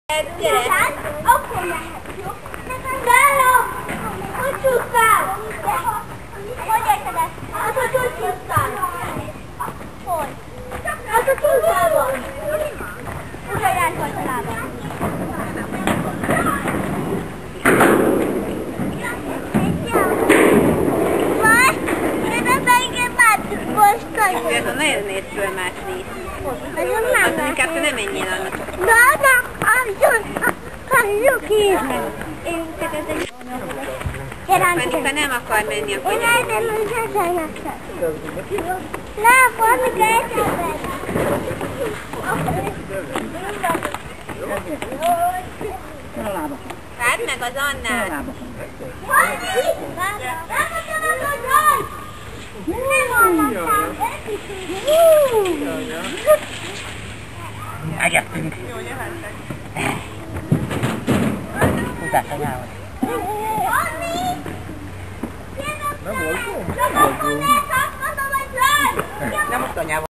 Gyere! Akkor lehet, jó? Bella! Hogy csúsztál? Hogy érted ezt? Az, hogy csúsztál? Hogy? Az a csúsztálban. Úgy, hogy eltolt a lábam. Most? Én a beigébát mostan. Ez a nagyon néz föl más víz. Az inkább te nem menjél annak. Halljuk is! Én csak ez egy... Panika nem akar menni, akkor... Én eltem, hogy sasajnak sem. Ne, Panika, eltem. Várd meg az Annát! Eljöttünk. Húzzás anyához.